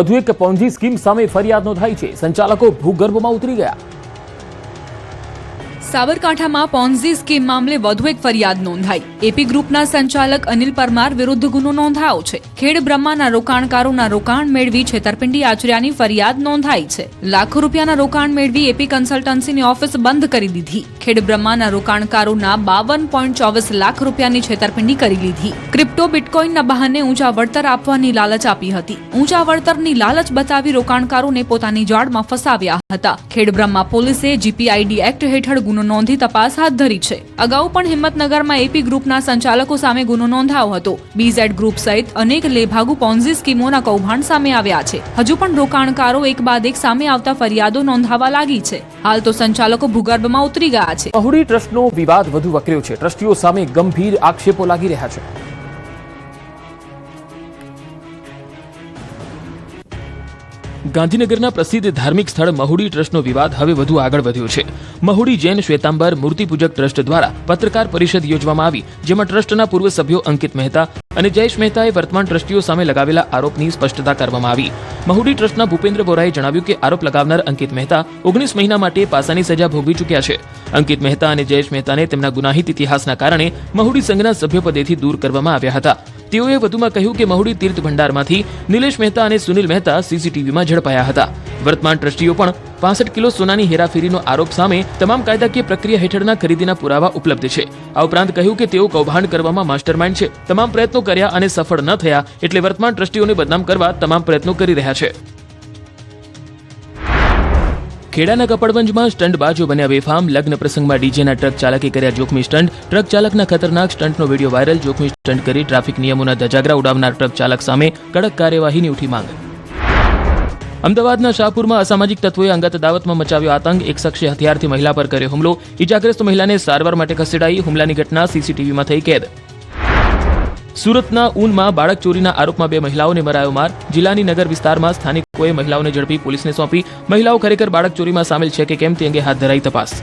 વધુ એક Ponzi scheme સામે ફરિયાદ નોંધાઈ છે. સંચાલકો ભૂગર્ભમાં ઉતરી ગયા. સાબરકાંઠામાં પોન્ઝી સ્કીમ મામલે વધુ એક ફરિયાદ નોંધાઈ. એપી ગ્રુપના સંચાલક અનિલ પરમાર વિરુદ્ધ ગુનો નોંધાયો છે. ખેડ બ્રહ્માના રોકાણકારોના રોકાણ મેળવી છેતરપિંડી આચર્યાની ફરિયાદ નોંધાઈ છે. લાખો રૂપિયાના રોકાણ મેળવી એપી કન્સલ્ટન્સીની ઓફિસ બંધ કરી દીધી. ખેડ બ્રહ્માના રોકાણકારોના 52.24 લાખ રૂપિયાની છેતરપિંડી કરી લીધી. ક્રિપ્ટો બિટકોઇનના બહાને ઊંચા વળતર આપવાની લાલચ આપી હતી. ઊંચા વળતરની લાલચ બતાવી રોકાણકારોને પોતાની જાળમાં ફસાવ્યા હતા. ખેડ બ્રહ્મા પોલીસે જીપીઆઈડી એક્ટ હેઠળ ગુનો નોંધી તપાસ હાથ ધરી છે. અગાઉ પણ હિંમતનગરમાં એપી ગ્રુપના સંચાલકો સામે ગુનો નોંધાયો હતો. બીઝેડ ગ્રુપ સહિત અનેક લેભાગુ પોન્ઝી સ્કીમોના કૌભાંડ સામે આવ્યા છે. હજુ પણ રોકાણકારો એક બાદ એક સામે આવતા ફરિયાદો નોંધાવા લાગી છે. હાલ તો સંચાલકો ભૂગર્ભમાં ઉતરી ગયા છે. મહુડી ટ્રસ્ટનો વિવાદ વધુ વકર્યો છે. ટ્રસ્ટીઓ સામે ગંભીર આક્ષેપો લાગી રહ્યા છે. ગાંધીનગરના પ્રસિદ્ધ ધાર્મિક સ્થળ મહુડી ટ્રસ્ટનો વિવાદ હવે વધુ આગળ વધ્યો છે. મહુડી જૈન શ્વેતાંબર મૂર્તિપૂજક ટ્રસ્ટ દ્વારા પત્રકાર પરિષદ યોજવામાં આવી, જેમાં ટ્રસ્ટના પૂર્વ સભ્યો અંકિત મહેતા અને જયેશ મહેતાએ વર્તમાન ટ્રસ્ટીઓ સામે લગાવેલા આરોપની સ્પષ્ટતા કરવામાં આવી. મહુડી ટ્રસ્ટના ભૂપેન્દ્ર બોરાએ જણાવ્યું કે આરોપ લગાવનાર અંકિત મહેતા 19 મહિના માટે પાસાની સજા ભોગવી ચૂક્યા છે. અંકિત મહેતા અને જયેશ મહેતાને તેમના ગુનાહિત ઇતિહાસના કારણે મહુડી સંઘના સભ્યપદેથી દૂર કરવામાં આવ્યા હતા. તેઓએ વધુમાં કહ્યું કે મહુડી તીર્થ ભંડારમાંથી નિલેશ મહેતા અને સુનિલ મહેતા સીસીટીવીમાં ઝડપાયા હતા. વર્તમાન ટ્રસ્ટીઓ પણ 65 કિલો સોનાની હેરાફેરીનો આરોપ સામે તમામ કાયદાકીય પ્રક્રિયા હેઠળના ખરીદીના પુરાવા ઉપલબ્ધ છે. આ ઉપરાંત કહ્યું કે તેઓ કૌભાંડ કરવામાં માસ્ટરમાઇન્ડ છે. તમામ પ્રયત્નો કર્યા અને સફળ ન થયા, એટલે વર્તમાન ટ્રસ્ટીઓને બદનામ કરવા તમામ પ્રયત્નો કરી રહ્યા છે. ખેડાના કપડવંજમાં સ્ટંટબાજો બન્યા બેફામ. લગ્ન પ્રસંગમાં ડીજેના ટ્રક ચાલકે કર્યા જોખમી સ્ટંટ. ટ્રક ચાલકના ખતરનાક સ્ટંટનો વિડીયો વાયરલ. જોખમી સ્ટંટ કરી ટ્રાફિક નિયમોના ધજાગરા ઉડાવનાર ટ્રક ચાલક સામે કડક કાર્યવાહીની ઉઠી માંગ. અમદાવાદના શાહપુરમાં અસામાજિક તત્વોએ અંગત દાવતમાં મચાવ્યો આતંક. એક શખ્સે હથિયારથી મહિલા પર કર્યો હુમલો. ઇજાગ્રસ્ત મહિલાને સારવાર માટે ખસેડાઈ. હુમલાની ઘટના સીસીટીવીમાં થઈ કેદ. સુરતના ઊનમાં બાળક ચોરીના આરોપમાં 2 મહિલાઓને મરાયો માર. જિલ્લાની નગર વિસ્તારમાં સ્થાનિકોએ મહિલાઓને ઝડપી પોલીસને સોંપી. મહિલાઓ ખરેખર બાળક ચોરીમાં સામેલ છે કે કેમ તે અંગે હાથ ધરાઈ તપાસ.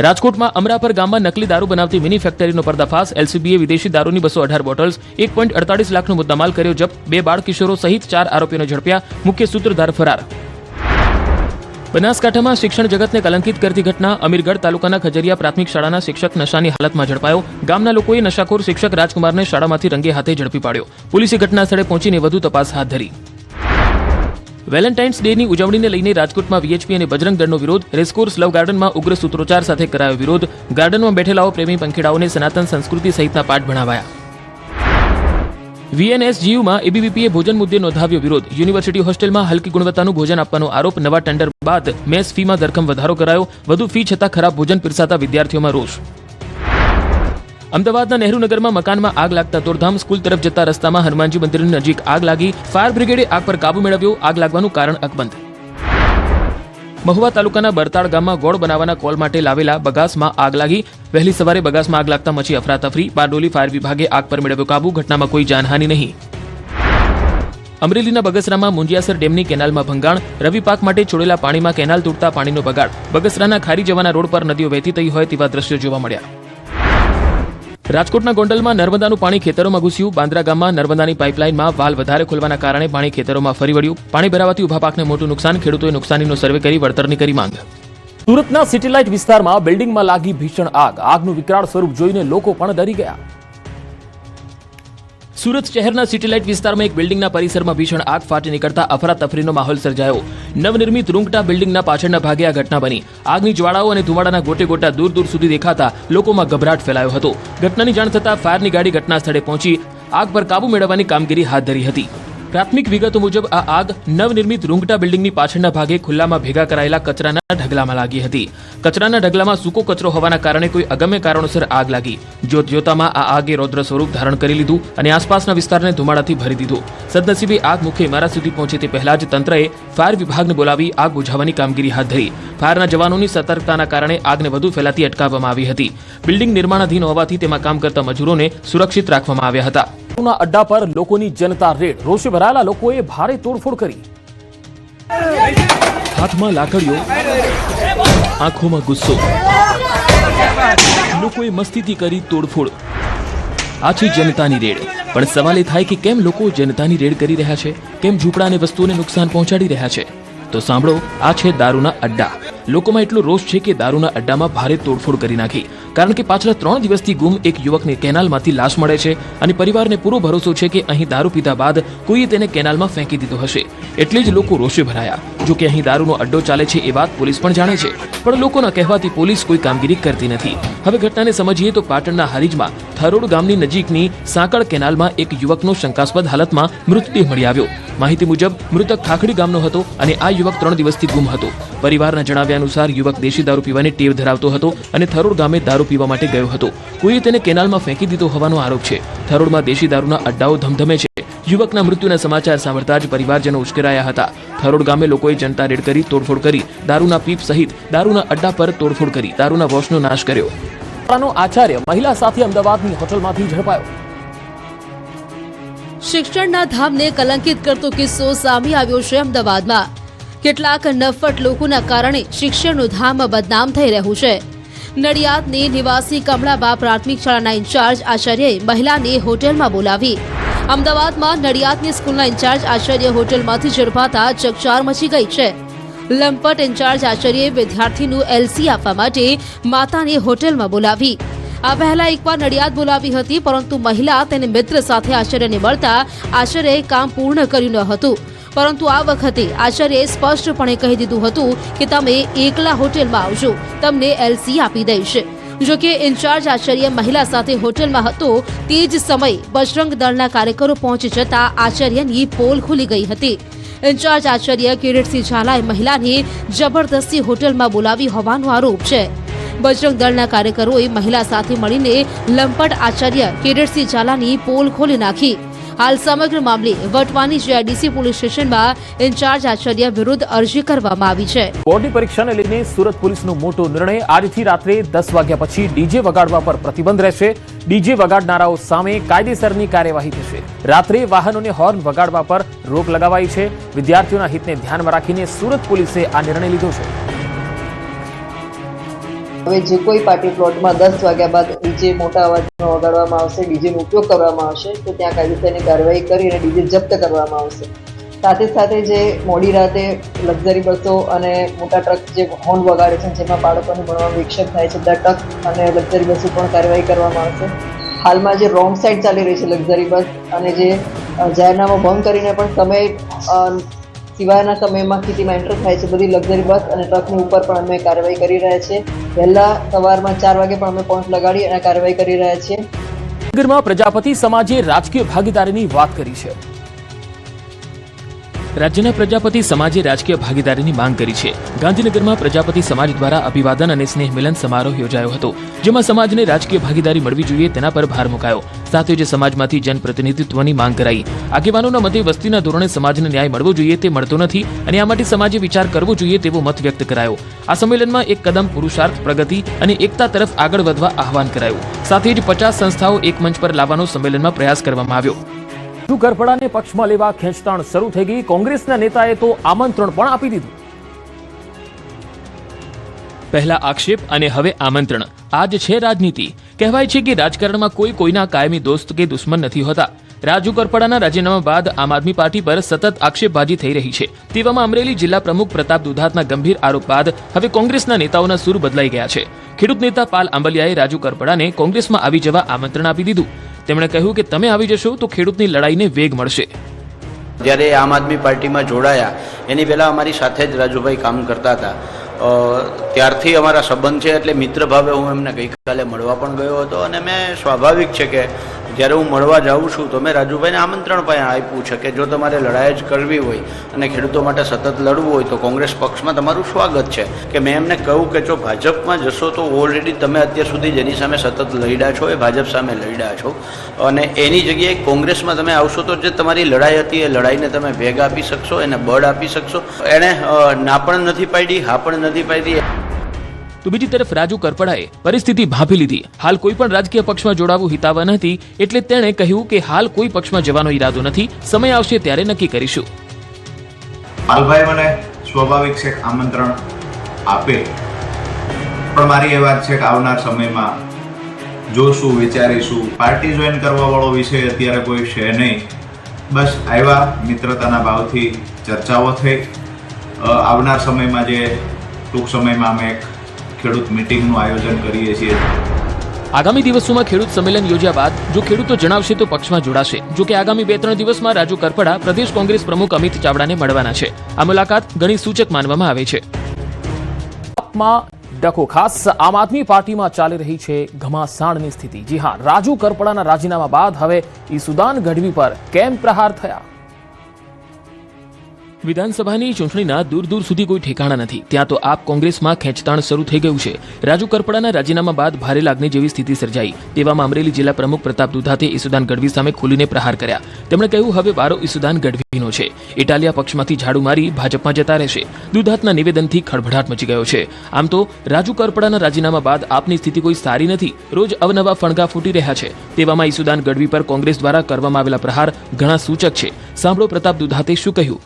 રાજકોટમાં અમરાપર ગામમાં નકલી દારૂ બનાવતી મિની ફેક્ટરીનો પર્દાફાશ. એલસીબીએ વિદેશી દારૂની 218 બોટલ્સ, 1.48 લાખનો મુદ્દામાલ કર્યો જપ્ત. 2 બાળ કિશોરો સહિત 4 આરોપીઓને ઝડપ્યા. મુખ્ય સૂત્રધાર ફરાર. બનાસકાંઠામાં શિક્ષણ જગતને કલંકિત કરતી ઘટના. અમીરગઢ તાલુકાના ખજરિયા પ્રાથમિક શાળાના શિક્ષક નશાની હાલતમાં ઝડપાયો. ગામના લોકોએ નશાખોર શિક્ષક રાજકુમારને શાળામાંથી રંગે હાથે ઝડપી પાડ્યો. પોલીસે ઘટના સ્થળે પહોંચીને વધુ તપાસ હાથ ધરી. વેલેન્ટાઇન્સ ડેની ઉજવણીને લઈને રાજકોટમાં વીએચપી અને બજરંગ દળનો વિરોધ. રેસકોર્સ લવ ગાર્ડનમાં ઉગ્ર સૂત્રોચ્ચાર સાથે કરાયો વિરોધ. ગાર્ડનમાં બેઠેલાઓ પ્રેમી પંખીડાઓને સનાતન સંસ્કૃતિ સહિતના પાઠ ભણાવાયા. વીએનએસજીયુમાં એબીવીપીએ ભોજન મુદ્દે નોંધાવ્યો વિરોધ. યુનિવર્સિટી હોસ્ટેલમાં હલકી ગુણવત્તાનું ભોજન આપવાનો આરોપ. નવા ટેન્ડર બાદ મેસ ફીમાં ધરખમ વધારો કરાયો. વધુ ફી છતાં ખરાબ ભોજન પીરસાતા વિદ્યાર્થીઓમાં રોષ. અમદાવાદના નહેરુનગરમાં મકાનમાં આગ લાગતા દોડધામ. સ્કૂલ તરફ જતા રસ્તામાં હનુમાનજી મંદિરની નજીક આગ લાગી. ફાયર બ્રિગેડે આગ પર કાબુ મેળવ્યો. આગ લાગવાનું કારણ અકબંધ. મહુવા તાલુકાના બરતાળ ગામમાં ગોળ બનાવવાના કોલ માટે લાવેલા બગાસમાં આગ લાગી. વહેલી સવારે બગાસમાં આગ લાગતા મચી અફરાતફરી. બારડોલી ફાયર વિભાગે આગ પર મેળવ્યો કાબુ. ઘટનામાં કોઈ જાનહાનિ નહીં. અમરેલીના બગસરામાં મુંજિયાસર ડેમની કેનાલમાં ભંગાણ. રવિ પાક માટે છોડેલા પાણીમાં કેનાલ તૂટતા પાણીનો બગાડ. બગસરાના ખારી જવાના રોડ પર નદીઓ વહેતી થઈ હોય તેવા દ્રશ્યો જોવા મળ્યા. રાજકોટના ગોંડલમાં નર્મદાનું પાણી ખેતરોમાં ઘૂસ્યું. બાંદ્રા ગામમાં નર્મદાની પાઇપલાઇનમાં વાલ વધારે ખોલવાના કારણે પાણી ખેતરોમાં ફરી વળ્યું. પાણી ભરાવાથી ઉભા પાકને મોટું નુકસાન. ખેડૂતોએ નુકસાનીનો સર્વે કરી વળતરની કરી માંગ. સુરતના સિટીલાઇટ વિસ્તારમાં બિલ્ડિંગમાં લાગી ભીષણ આગ. આગનું વિકરાળ સ્વરૂપ જોઈને લોકો પણ ડરી ગયા. સુરત શહેરના સિટીલાઇટ વિસ્તારમાં એક બિલ્ડિંગના પરિસરમાં ભીષણ આગ ફાટી નીકળતા અફરાતફરીનો માહોલ સર્જાયો. નવનિર્મિત રૂંગટા બિલ્ડિંગના પાછળના ભાગે આ ઘટના બની. આગની જ્વાળાઓ અને ધુમાડાના ગોટે ગોટા દૂર દૂર સુધી દેખાતા લોકોમાં ગભરાટ ફેલાયો હતો. ઘટનાની જાણ થતાં ફાયરની ગાડી ઘટના સ્થળે પહોંચી આગ પર કાબુ મેળવવાની કામગીરી હાથ ધરી હતી. પ્રાથમિક વિગતો મુજબ આ આગ નવનિર્મિત રૂંગટા બિલ્ડિંગની પાછળના ભાગે ખુલ્લામાં ભેગા કરાયેલા કચરાના ઢગલામાં લાગી હતી. કચરાના ઢગલામાં સૂકો કચરો હોવાના કારણે કોઈ અગમ્ય કારણોસર આગ લાગી. જોતજોતામાં આ આગે રૌદ્ર સ્વરૂપ ધારણ કરી લીધું અને આસપાસના વિસ્તારને ધુમાડાથી ભરી દીધો. સદનસીબે આગ મુખ્ય ઇમારત સુધી પહોંચે તે પહેલા જ તંત્રએ ફાયર વિભાગને બોલાવી આગ બુઝાવવાની કામગીરી હાથ ધરી. ફાયરના જવાનોની સતર્કતાના કારણે આગને વધુ ફેલાતી અટકાવવામાં આવી હતી. બિલ્ડિંગ નિર્માણાધીન હોવાથી તેમાં કામ કરતા મજૂરોને સુરક્ષિત રાખવામાં આવ્યા હતા. અડ્ડા પર લોકોની જનતા રેડ. રોષે ભરાયેલા લોકોએ ભારે તોડફોડ કરી. હાથમાં લાકડીઓ, આંખોમાં ગુસ્સો. લોકોએ મસ્તીથી કરી તોડફોડ. આ છે જનતાની રેડ. પણ સવાલ એ થાય કે કેમ લોકો જનતાની રેડ કરી રહ્યા છે, કેમ ઝૂંપડા અને વસ્તુઓને નુકસાન પહોંચાડી રહ્યા છે? તો સાંભળો, આ છે દારૂના અડ્ડા. લોકોમાં એટલો રોષ છે કે દારૂના અડ્ડામાં ભારે તોડફોડ કરી નાખી, કારણ કે પાછલા 3 દિવસથી ગુમ એક યુવકને કેનાલમાંથી લાશ મળે છે અને પરિવારને પૂરો ભરોસો છે કે અહીં દારૂ પીધા બાદ કોઈએ તેને કેનાલમાં ફેંકી દીધો હશે. એટલે જ લોકો રોષે ભરાયા. જો કે અહીં દારૂનો અડ્ડો ચાલે છે એ વાત પોલીસ પણ જાણે છે, પણ લોકોના કહેવાથી પોલીસ કોઈ કામગીરી કરતી નથી. હવે ઘટનાને સમજીએ તો પાટણના હારીજમાં થરોડ ગામની નજીકની સાંકળ કેનાલમાં એક યુવકનો શંકાસ્પદ હાલતમાં મૃતદેહ મળી આવ્યો. માહિતી મુજબ મૃતક ખાખડી ગામનો હતો અને આ યુવક 3 દિવસથી ગુમ હતો. પરિવારના જણાવ્યા અનુસાર યુવક દેશી દારૂ પીવાની ટેવ ધરાવતો હતો અને થરોડ ગામે દારૂ પીવા માટે ગયો હતો. કોઈએ તેને કેનાલમાં ફેંકી દીધો હોવાનો આરોપ છે. થરોડમાં દેશી દારૂના અડ્ડાઓ ધમધમે છે. યુવકના મૃત્યુના સમાચાર સાંભળતા જ પરિવારજનો ઉશ્કેરાયા હતા. થરોડ ગામે લોકોએ જનતા રેડ કરી તોડફોડ કરી, દારૂના પીપ સહિત દારૂના અડ્ડા પર તોડફોડ કરી દારૂના વોશનો નાશ કર્યો. આચાર્ય મહિલા સાથે અમદાવાદની હોટલમાંથી ઝડપાયો. શિક્ષણના ધામને કલંકિત કરતો કિસ્સો સામે આવ્યો છે અમદાવાદમાં. કેટલાક નફટ લોકોના કારણે શિક્ષણનું ધામ બદનામ થઈ રહ્યું છે. નડિયાદની નિવાસી કમળાબા પ્રાથમિક શાળાના ઇન્ચાર્જ આચાર્યએ મહિલાને હોટેલમાં બોલાવી. અમદાવાદમાં નડિયાદની સ્કૂલના ઇન્ચાર્જ આચાર્ય હોટેલમાંથી ઝડપાતા ચકચાર મચી ગઈ છે. લંપટ ઇન્ચાર્જ આચાર્યએ વિદ્યાર્થીનું એલસી આપવા માટે માતાને હોટેલમાં બોલાવી. આ પહેલા એકવાર નડિયાદ બોલાવી હતી, પરંતુ મહિલા તેને મિત્ર સાથે આચાર્યને મળતા આચાર્યએ કામ પૂર્ણ કર્યું ન હતું. પરંતુ આ વખતે આચાર્યએ સ્પષ્ટપણે કહી દીધું હતું કે તમે એકલા હોટેલમાં આવજો, તમને એલસી આપી દઈશ. જોકે ઇન્ચાર્જ આચાર્ય મહિલા સાથે હોટેલમાં હતો તે જ સમયે બજરંગ દળના કાર્યકરો પહોંચી જતા આચાર્યની પોલ ખુલી ગઈ હતી. ઇન્ચાર્જ આચાર્ય કિરીટસિંહ ઝાલાએ મહિલાને જબરદસ્તી હોટેલમાં બોલાવી હોવાનો આરોપ છે. બજરંગ દળના કાર્યકરોએ મહિલા સાથે મળીને લંપટ આચાર્ય કિરીટસિંહ ઝાલાની પોલ ખોલી નાખી. હાલ સમગ્ર મામલે વટવાની જીઆઈડીસી પોલીસ સ્ટેશનમાં ઇન્ચાર્જ આચાર્ય વિરુદ્ધ અરજી કરવામાં આવી છે. બોર્ડની પરીક્ષાને લઈને સુરત પોલીસનો મોટો નિર્ણય. આજથી રાત્રે 10 વાગ્યા પછી ડીજે વગાડવા પર પ્રતિબંધ રહેશે. ડીજે વગાડનારાઓ સામે કાયદેસરની કાર્યવાહી થશે. રાત્રે વાહનોને હોર્ન વગાડવા પર રોક લગાવાઈ છે. વિદ્યાર્થીઓના હિતને ધ્યાનમાં રાખીને સુરત પોલીસે આ નિર્ણય લીધો છે. હવે જે કોઈ પાર્ટી પ્લોટમાં 10 વાગ્યા બાદ ડીજે મોટા અવાજમાં વગાડવામાં આવશે, ડીજેનો ઉપયોગ કરવામાં આવશે તો ત્યાં કાયદેસરની કાર્યવાહી કરીને ડીજે જપ્ત કરવામાં આવશે. સાથે સાથે જે મોડી રાતે લક્ઝરી બસો અને મોટા ટ્રક જે હોર્ન વગાડે છે જેમાં બાળકોને ભણવામાં વિક્ષેપ થાય છે, ત્યાં ટ્રક અને લક્ઝરી બસો પણ કાર્યવાહી કરવામાં આવશે. હાલમાં જે રોંગ સાઈડ ચાલી રહી છે લક્ઝરી બસ અને જે જાહેરનામા ભંગ કરીને પણ સમય સિવાયના સમયમાં સિટીમાં એન્ટર થાય છે બધી લક્ઝરી બસ અને ટ્રકની ઉપર પણ અમે કાર્યવાહી કરી રહ્યા છીએ. વહેલા સવારમાં 4 વાગે પણ અમે પોઈન્ટ લગાડી અને કાર્યવાહી કરી રહ્યા છીએ. ગાંધીનગરમાં પ્રજાપતિ સમાજે રાજકીય ભાગીદારીની વાત કરી છે. રાજ્યના પ્રજાપતિ સમાજે રાજકીય ભાગીદારીની માંગ કરી છે. ગાંધીનગરમાં પ્રજાપતિ સમાજ દ્વારા અભિવાદન અને સ્નેહ મિલન સમારોહ યોજાયો હતો, જેમાં સમાજને રાજકીય ભાગીદારી મળવી જોઈએ તેના પર ભાર મુકાયો. સાથે જ સમાજમાંથી જનપ્રતિનિધિત્વની માંગ કરાઈ. આગેવાનોના મતે વસ્તીના ધોરણે સમાજને ન્યાય મળવો જોઈએ તે મળતો નથી અને આ માટે સમાજે વિચાર કરવો જોઈએ તેવો મત વ્યક્ત કરાયો. આ સંમેલનમાં એક કદમ પુરુષાર્થ, પ્રગતિ અને એકતા તરફ આગળ વધવા આહવાન કરાયું. સાથે જ 50 સંસ્થાઓ એક મંચ પર લાવવાનો સંમેલનમાં પ્રયાસ કરવામાં આવ્યો. કરપડાને પક્ષમાં લેવા ખેંચતાણ શરૂ થઈ ગઈ. કોંગ્રેસના નેતાએ તો આમંત્રણ પણ આપી દીધું. પહેલા આક્ષેપ અને હવે આમંત્રણ. આ જ છે રાજનીતિ. કહેવાય છે કે રાજકારણમાં કોઈ કોઈના કાયમી દોસ્ત કે દુશ્મન નથી હોતા. રાજુ કરપડાના રાજીનામા બાદ આમ આદમી પાર્ટી પર સતત આક્ષેપબાજી થઈ રહી છે. તેવામાં અમરેલી જિલ્લા પ્રમુખ પ્રતાપ દુધાતના ગંભીર આરોપ બાદ હવે કોંગ્રેસના નેતાઓના સૂર બદલાઈ ગયા છે. ખેડૂત નેતા પાલ આંબલિયાએ રાજુ કરપડાને કોંગ્રેસમાં આવી જવા આમંત્રણ આપી દીધું. તેમણે કહ્યું કે તમે આવી જશો તો ખેડૂતની લડાઈને વેગ મળશે. જ્યારે આમ આદમી પાર્ટીમાં જોડાયા એની પહેલાં અમારી સાથે જ રાજુભાઈ કામ કરતા હતા. ત્યારથી અમારા સંબંધ છે, એટલે મિત્ર ભાવે હું એમને ગઈકાલે મળવા પણ ગયો હતો અને મેં સ્વાભાવિક છે કે જ્યારે હું મળવા જાઉં છું તો મેં રાજુભાઈને આમંત્રણ પણ આપ્યું છે કે જો તમારે લડાઈ જ કરવી હોય અને ખેડૂતો માટે સતત લડવું હોય તો કોંગ્રેસ પક્ષમાં તમારું સ્વાગત છે. કે મેં એમને કહ્યું કે જો ભાજપમાં જશો તો ઓલરેડી તમે અત્યાર સુધી જેની સામે સતત લડ્યા છો એ ભાજપ સામે લડ્યા છો અને એની જગ્યાએ કોંગ્રેસમાં તમે આવશો તો જે તમારી લડાઈ હતી એ લડાઈને તમે વેગ આપી શકશો, એને બળ આપી શકશો. એણે ના પણ નથી પાડી, હા પણ નથી પાડી. તો બીજી તરફ રાજુ કરપડાએ પરિસ્થિતિ ભાંપી લીધી. હાલ કોઈ પણ રાજકીય પક્ષમાં જોડાવું હિતાવહ નથી, એટલે તેણે કહ્યું કે હાલ કોઈ પક્ષમાં જવાનો ઈરાદો નથી, સમય આવશે ત્યારે નક્કી કરીશું. પાલભાઈ મને સ્વાભાવિક છે આમંત્રણ આપે, પણ મારી એ વાત છે કે આવનાર સમયમાં જોશું, વિચારીશું. પાર્ટી જોઈન કરવા વાળો વિષય અત્યારે કોઈ છે નહીં. બસ આવ્યા, મિત્રતાના ભાવથી ચર્ચાઓ થઈ. આવનાર સમયમાં જે ટૂંક સમયમાં અમે એક ખેડૂત મિટિંગનું આયોજન કરીએ છીએ. આગામી દિવસોમાં ખેડૂત સંમેલન યોજ્યા બાદ જો ખેડૂતો જણાવશે તો પક્ષમાં જોડાશે. જો કે આગામી 2-3 દિવસમાં રાજુ કરપડા પ્રદેશ કોંગ્રેસ પ્રમુખ અમિત ચાવડાને મળવાના છે. આ મુલાકાત ઘણી સૂચક માનવામાં આવે છે. ડખો ખાસ આમ આદમી પાર્ટીમાં ચાલી રહી છે ઘમાસાણની સ્થિતિ. જી હા, રાજુ કરપડાના રાજીનામા બાદ હવે ઈસુદાન ગઢવી પર કેમ પ્રહાર થયા? વિધાનસભાની ચૂંટણીના દૂર દૂર સુધી કોઈ ઠેકાણા નથી. ત્યાં તો આપ કોંગ્રેસમાં ખેંચતાણ શરૂ થઈ ગયું છે. રાજુ કરપડાના રાજીનામા બાદ ભારે લાગણી જેવી સ્થિતિ સર્જાઈ. તેવામાં અમરેલી જિલ્લા પ્રમુખ પ્રતાપ દુધાતે ઈસુદાન ગઢવી સામે ખુલીને પ્રહાર કર્યા. તેમણે કહ્યું, હવે વારો ઈસુદાન ગઢવીનો છે. ઇટાલિયા પક્ષમાંથી ઝાડુ મારી ભાજપમાં જતા રહેશે. દુધાતના નિવેદનથી ખળભળાટ મચી ગયો છે. આમ તો રાજુ કરપડાના રાજીનામા બાદ આપની સ્થિતિ કોઈ સારી નથી. રોજ અવનવા ફણગા ફૂટી રહ્યા છે. તેવામાં ઈસુદાન ગઢવી પર કોંગ્રેસ દ્વારા કરવામાં આવેલા પ્રહાર ઘણા સૂચક છે. સાંભળો પ્રતાપ દુધાતે શું કહ્યું.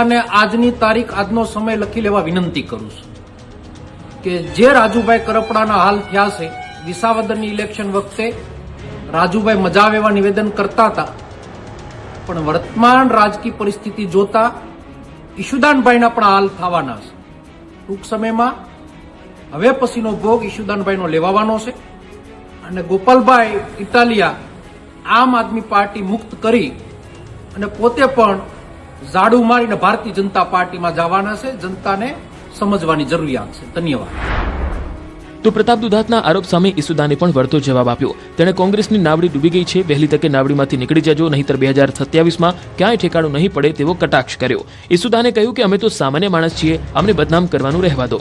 અને આજની તારીખ, આજનો સમય લખી લેવા વિનંતી કરું છું કે જે રાજુભાઈ કરપડાના હાલ થયા છે, વિસાવદરની ઇલેક્શન વખતે રાજુભાઈ મજા આવે એવા નિવેદન કરતા હતા, પણ વર્તમાન રાજકીય પરિસ્થિતિ જોતા ઈશુદાનભાઈના પણ હાલ થવાના છે. ટૂંક સમયમાં હવે પછીનો ભોગ ઈશુદાનભાઈનો લેવાનો છે અને ગોપાલભાઈ ઇટાલિયા આમ આદમી પાર્ટી મુક્ત કરી અને પોતે પણ ઝાડુ મારીને ભારતીય જનતા પાર્ટીમાં જવાના છે. જનતાને સમજવાની જરૂરિયાત છે. ધન્યવાદ. તો પ્રતાપ દુધાતના આરોપ સામે ઈસુદાને પણ વળતો જવાબ આપ્યો. તેણે કોંગ્રેસની નાવડી ડૂબી ગઈ છે, વહેલી તકે નાવડીમાંથી નીકળી જજો, નહીંતર 2027માં ક્યાંય ઠેકાણું નહીં પડે તેવો કટાક્ષ કર્યો. ઈસુદાને કહ્યું કે અમે તો સામાન્ય માણસ છીએ, અમને બદનામ કરવાનું રહેવા દો.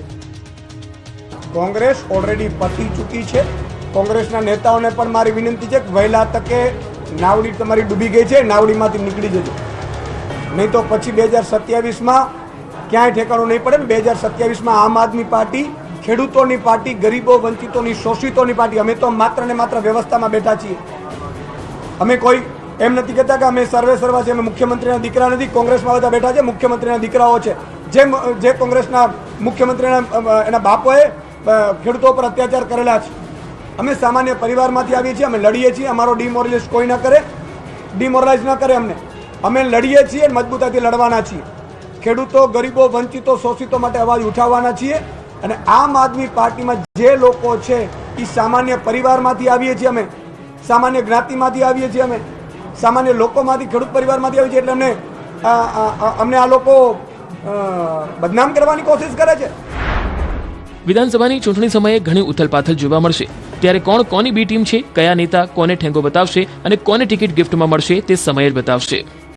કોંગ્રેસ ઓલરેડી પતી ચૂકી છે. કોંગ્રેસના નેતાઓને પણ મારી વિનંતી છે કે વહેલા તકે નાવડી તમારી ડૂબી ગઈ છે, નાવડીમાંથી નીકળી જજો, નહીં તો પછી 2027માં ક્યાંય ઠેકાણું નહીં પડે. 2027માં આમ આદમી પાર્ટી ખેડૂતોની પાર્ટી, ગરીબો, વંચિતોની, શોષિતોની પાર્ટી. અમે તો માત્ર ને માત્ર વ્યવસ્થામાં બેઠા છીએ. અમે કોઈ એમ નથી કહેતા કે અમે સર્વા છે, અમે મુખ્યમંત્રીના દીકરા નથી. કોંગ્રેસમાં બધા બેઠા છે, મુખ્યમંત્રીના દીકરાઓ છે. જે કોંગ્રેસના મુખ્યમંત્રીના એના બાપોએ ખેડૂતો પર અત્યાચાર કરેલા છે. અમે સામાન્ય પરિવારમાંથી આવીએ છીએ, અમે લડીએ છીએ. અમારો ડિમોરલાઇઝ કોઈ ન કરે, ડિમોરલાઇઝ ન કરે અમને. અમે લડીએ છીએ, મજબૂતાઈથી લડવાના છીએ. ખેડૂતો, ગરીબો, વંચિતો, શોષિતો માટે અવાજ ઉઠાવવાના છીએ. અને આમ આદમી પાર્ટીમાં જે લોકો છે એ સામાન્ય પરિવારમાંથી આવીએ છીએ, અમે સામાન્ય જ્ઞાતિમાંથી આવીએ છીએ, અમે સામાન્ય લોકોમાંથી, ખેડૂત પરિવારમાંથી આવીએ છીએ. એટલે અમને આ લોકો બદનામ કરવાની કોશિશ કરે છે. વિધાનસભાની ચૂંટણી સમયે ઘણી ઉથલપાથલ જોવા મળશે. ત્યારે કોણ કોની બી ટીમ છે, કયા નેતા કોને ઠેંગો બતાવશે અને કોને ટિકિટ ગિફ્ટમાં મળશે તે સમય જ બતાવશે.